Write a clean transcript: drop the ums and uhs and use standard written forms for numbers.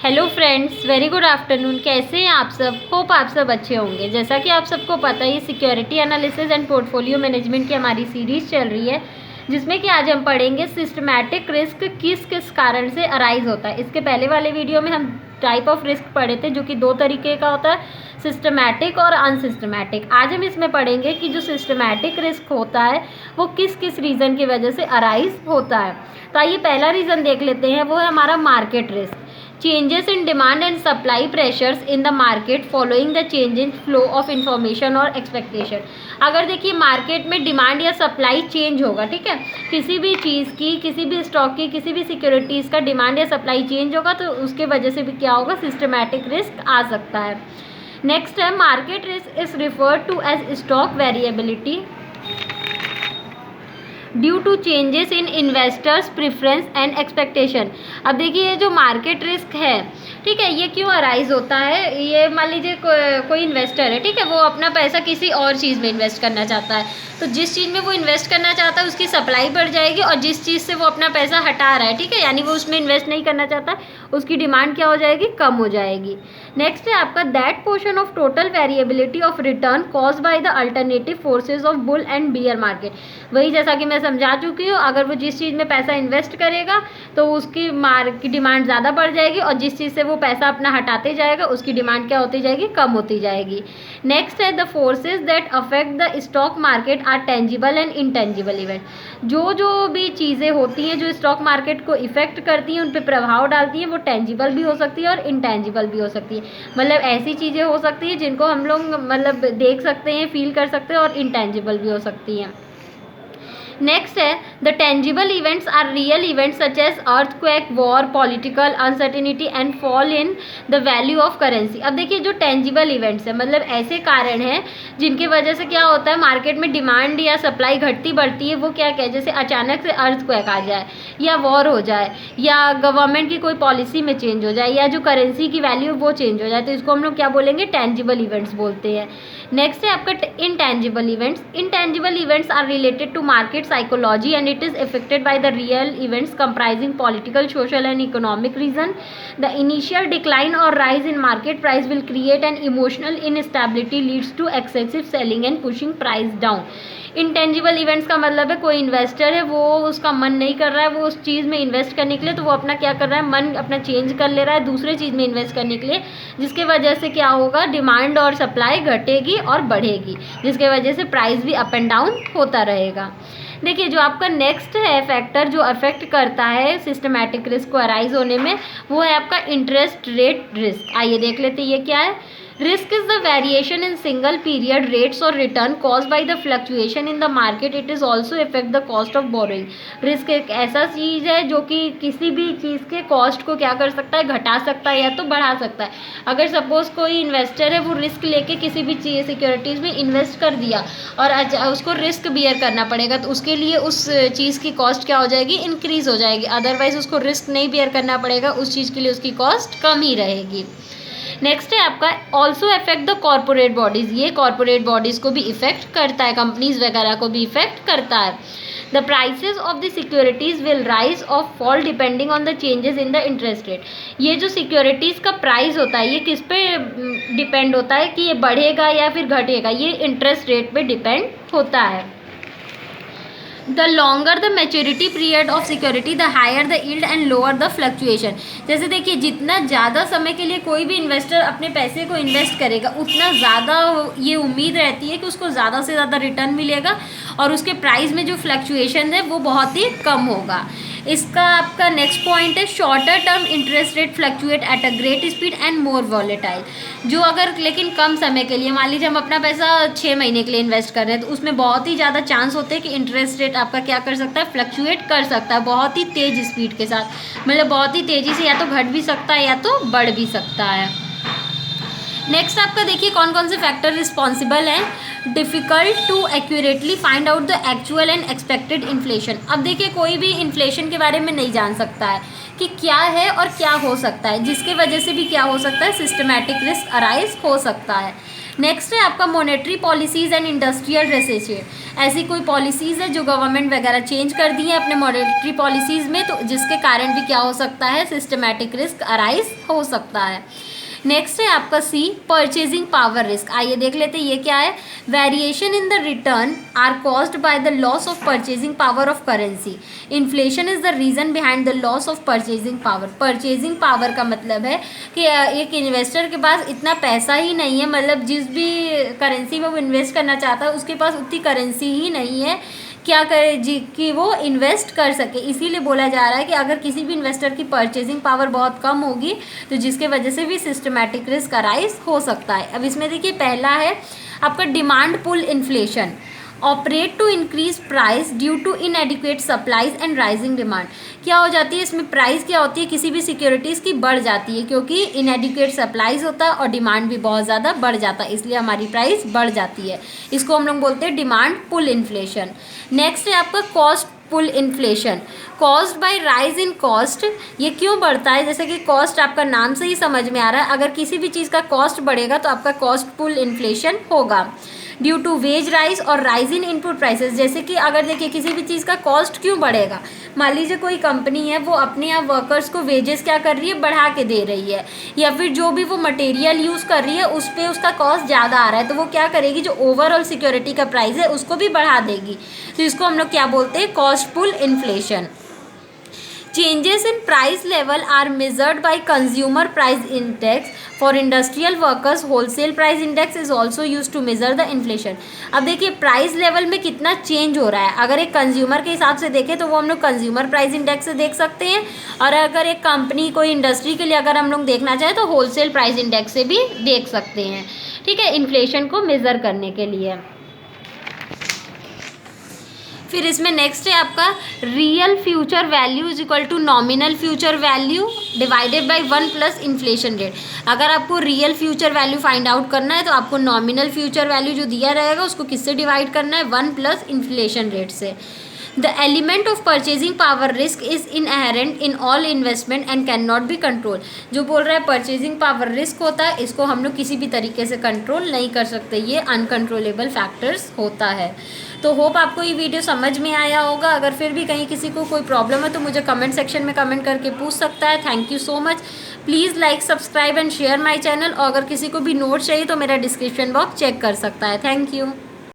Hello friends, very good afternoon. कैसे हैं आप सब? होप आप सब अच्छे होंगे। जैसा कि आप सबको पता है, security analysis and portfolio management की हमारी सीरीज़ चल रही है, जिसमें कि आज हम पढ़ेंगे सिस्टमैटिक रिस्क किस किस कारण से अराइज होता है। इसके पहले वाले वीडियो में हम टाइप ऑफ रिस्क पढ़े थे, जो कि दो तरीके का होता है, सिस्टमैटिक और अनसिस्टमैटिक। आज हम इसमें पढ़ेंगे कि जो सिस्टमैटिक रिस्क होता है वो किस किस रीज़न की वजह से अराइज होता है। तो आइए पहला रीज़न देख लेते हैं, वो है हमारा market risk. Changes in demand and supply pressures in the market following the change in flow of information और expectation। अगर देखिए मार्केट में डिमांड या सप्लाई चेंज होगा, ठीक है, किसी भी चीज़ की, किसी भी स्टॉक की, किसी भी सिक्योरिटीज़ का डिमांड या सप्लाई चेंज होगा, तो उसके वजह से भी क्या होगा, सिस्टमैटिक रिस्क आ सकता है। नेक्स्ट है market risk is referred to as stock variability due to changes in investors preference and expectation. अब देखिए ये जो मार्केट रिस्क है, ठीक है, ये क्यों अराइज होता है। ये मान लीजिए कोई इन्वेस्टर है, ठीक है, वो अपना पैसा किसी और चीज़ में इन्वेस्ट करना चाहता है, तो जिस चीज़ में वो इन्वेस्ट करना चाहता है उसकी सप्लाई बढ़ जाएगी, और जिस चीज़ से वो अपना पैसा हटा रहा है, ठीक है, यानी वो उसमें इन्वेस्ट नहीं करना चाहता, उसकी डिमांड क्या हो जाएगी, कम हो जाएगी। नेक्स्ट है आपका that portion of total variability of return cause by the alternative forces of bull and beer market. वही जैसा कि मैं समझा चुकी हूँ, अगर वो जिस चीज़ में पैसा इन्वेस्ट करेगा तो उसकी की डिमांड ज़्यादा बढ़ जाएगी, और जिस चीज़ से वो पैसा अपना हटाते जाएगा उसकी डिमांड क्या होती जाएगी, कम होती जाएगी। नेक्स्ट है the forces that affect the stock market are tangible and intangible event. जो भी चीज़ें होती हैं जो स्टॉक मार्केट को इफेक्ट करती हैं, उन पर प्रभाव डालती हैं, वो टेंजिबल भी हो सकती है और इनटेंजिबल भी हो सकती है। मतलब ऐसी चीज़ें हो सकती हैं जिनको हम लोग मतलब देख सकते हैं, फील कर सकते हैं, और इनटेंजिबल भी हो सकती हैं। नेक्स्ट है the tangible events are real events such as earthquake, war, political uncertainty and fall in the value of currency. अब देखिए जो टेंजिबल इवेंट्स है, मतलब ऐसे कारण हैं जिनकी वजह से क्या होता है, मार्केट में डिमांड या सप्लाई घटती बढ़ती है। वो क्या क्या, जैसे अचानक से अर्थक्वेक आ जाए, या वॉर हो जाए, या गवर्नमेंट की कोई पॉलिसी में चेंज हो जाए, या जो करेंसी की वैल्यू वो चेंज हो जाए, तो इसको हम लोग क्या बोलेंगे, टेंजिबल इवेंट्स बोलते हैं। नेक्स्ट है आपका intangible events. Intangible events are related to market psychology and it is affected by the real events comprising political, social and economic reason. The initial decline or rise in market price will create an emotional instability leads to excessive selling and pushing price down. Intangible events का मतलब है कोई investor है, वो उसका मन नहीं कर रहा है वो उस चीज़ में इन्वेस्ट करने के लिए, तो वो अपना क्या कर रहा है, मन अपना चेंज कर ले रहा है दूसरे चीज़ में इन्वेस्ट करने के लिए, जिसके वजह से क्या होगा, डिमांड और सप्लाई घटेगी और बढ़ेगी, जिसके वजह से प्राइस भी अप एंड डाउन होता रहेगा। देखिए जो आपका नेक्स्ट है फैक्टर जो अफेक्ट करता है सिस्टमैटिक रिस्क को अराइज होने में, वो है आपका इंटरेस्ट रेट रिस्क। आइए देख लेते हैं ये क्या है। Risk is the variation in single period rates और return cause by the fluctuation in the market. It is also effect the cost of borrowing. Risk एक ऐसा चीज़ है जो कि किसी भी चीज़ के कॉस्ट को क्या कर सकता है, घटा सकता है या तो बढ़ा सकता है। अगर सपोज कोई इन्वेस्टर है, वो रिस्क लेके किसी भी चीज़ सिक्योरिटीज़ में इन्वेस्ट कर दिया और उसको रिस्क बियर करना पड़ेगा, तो उसके लिए उस चीज़ की कॉस्ट क्या हो जाएगी, इंक्रीज़ हो जाएगी। अदरवाइज उसको रिस्क नहीं बियर करना पड़ेगा, उस चीज़ के लिए उसकी कॉस्ट कम ही रहेगी। नेक्स्ट है आपका also effect the corporate bodies. ये कॉर्पोरेट बॉडीज़ को भी इफेक्ट करता है, कंपनीज वगैरह को भी इफेक्ट करता है। The prices of the securities will rise और fall depending on the changes in the interest rate. ये जो सिक्योरिटीज़ का प्राइस होता है, ये किस पे डिपेंड होता है कि ये बढ़ेगा या फिर घटेगा, ये इंटरेस्ट रेट पे डिपेंड होता है। The longer the maturity period of security the higher the yield and lower the fluctuation. जैसे देखिए जितना ज़्यादा समय के लिए कोई भी इन्वेस्टर अपने पैसे को इन्वेस्ट करेगा, उतना ज़्यादा ये उम्मीद रहती है कि उसको ज़्यादा से ज़्यादा रिटर्न मिलेगा, और उसके प्राइस में जो फ्लक्चुएशन है वो बहुत ही कम होगा। इसका आपका नेक्स्ट पॉइंट है shorter term interest rate fluctuate at a great speed and more volatile. जो अगर लेकिन कम समय के लिए, मान लीजिए हम अपना पैसा 6 महीने के लिए इन्वेस्ट कर रहे हैं, तो उसमें बहुत ही ज़्यादा चांस होते हैं कि इंटरेस्ट रेट आपका क्या कर सकता है, फ्लक्चुएट कर सकता है बहुत ही तेज़ स्पीड के साथ, मतलब बहुत ही तेज़ी से या तो घट भी सकता है या तो बढ़ भी सकता है। नेक्स्ट आपका देखिए कौन कौन से फैक्टर रिस्पॉन्सिबल हैं। Difficult to accurately find out the actual and expected inflation. अब देखिए कोई भी इन्फ्लेशन के बारे में नहीं जान सकता है कि क्या है और क्या हो सकता है, जिसके वजह से भी क्या हो सकता है, सिस्टमैटिक रिस्क अराइज हो सकता है। नेक्स्ट है आपका monetary policies and industrial recession. ऐसी कोई पॉलिसीज़ है जो गवर्नमेंट वगैरह चेंज कर दी है अपने मॉनेटरी पॉलिसीज़ में, तो जिसके कारण भी क्या हो सकता है, सिस्टमैटिक रिस्क अराइज हो सकता है। नेक्स्ट है आपका सी, परचेजिंग पावर रिस्क। आइए देख लेते हैं ये क्या है। Variation in the return are caused by the loss of purchasing power of currency. Inflation is the reason behind the loss of purchasing power. Purchasing power का मतलब है कि एक इन्वेस्टर के पास इतना पैसा ही नहीं है, मतलब जिस भी करेंसी में वो इन्वेस्ट करना चाहता है उसके पास उतनी करेंसी ही नहीं है क्या करे जी कि वो इन्वेस्ट कर सके। इसीलिए बोला जा रहा है कि अगर किसी भी इन्वेस्टर की परचेजिंग पावर बहुत कम होगी तो जिसके वजह से भी सिस्टमैटिक रिस्क अराइज हो सकता है। अब इसमें देखिए पहला है आपका demand pull inflation, operate to increase price due to inadequate supplies and rising demand. क्या हो जाती है इसमें, प्राइस क्या होती है किसी भी सिक्योरिटीज़ की बढ़ जाती है क्योंकि इनएडिक्वेट सप्लाईज होता है और डिमांड भी बहुत ज़्यादा बढ़ जाता है, इसलिए हमारी प्राइस बढ़ जाती है। इसको हम लोग बोलते हैं डिमांड पुल इन्फ्लेशन। नेक्स्ट है आपका cost pull inflation, cost by rise in cost. ये क्यों बढ़ता है, जैसे कि कॉस्ट आपका नाम से ही समझ में आ रहा है, अगर किसी भी चीज़ का कॉस्ट बढ़ेगा तो आपका कॉस्ट पुल इन्फ्लेशन होगा ड्यू टू वेज राइज और राइज इन इनपुट प्राइसेस। जैसे कि अगर देखिए किसी भी चीज़ का कॉस्ट क्यों बढ़ेगा, मान लीजिए कोई कंपनी है वो अपने यहाँ वर्कर्स को वेजेस क्या कर रही है, बढ़ा के दे रही है, या फिर जो भी वो मटेरियल यूज़ कर रही है उस पर उसका कॉस्ट ज़्यादा आ रहा है, तो वो क्या करेगी, जो ओवरऑल सिक्योरिटी का प्राइस है उसको भी बढ़ा देगी। तो इसको हम लोग क्या बोलते हैं, cost pull inflation. Changes in price level are measured by consumer price index. For industrial workers, wholesale price index is also used to measure the inflation. अब देखिए प्राइस लेवल में कितना चेंज हो रहा है, अगर एक कंज्यूमर के हिसाब से देखें तो वो हम लोग कंज्यूमर प्राइस इंडेक्स से देख सकते हैं, और अगर एक कंपनी कोई इंडस्ट्री के लिए अगर हम लोग देखना चाहें तो होलसेल प्राइस इंडेक्स से भी देख सकते हैं। ठीक है, इन्फ्लेशन को मेज़र करने के लिए। फिर इसमें नेक्स्ट है आपका real future value is equal to nominal future value divided by 1 plus inflation rate. अगर आपको real future value find out करना है तो आपको नॉमिनल फ्यूचर वैल्यू जो दिया रहेगा उसको किससे डिवाइड करना है, 1 प्लस इन्फ्लेशन रेट से। The element of purchasing power risk is inherent in all investment and cannot be controlled। जो बोल रहा है परचेजिंग पावर रिस्क होता है, इसको हम लोग किसी भी तरीके से कंट्रोल नहीं कर सकते, ये अनकंट्रोलेबल फैक्टर्स होता है। तो होप आपको ये वीडियो समझ में आया होगा। अगर फिर भी कहीं किसी को कोई प्रॉब्लम है तो मुझे कमेंट सेक्शन में कमेंट करके पूछ सकता है। Thank you so much. Please like, subscribe and share my channel. और अगर किसी को भी नोट चाहिए तो मेरा डिस्क्रिप्शन बॉक्स चेक कर सकता है। Thank you.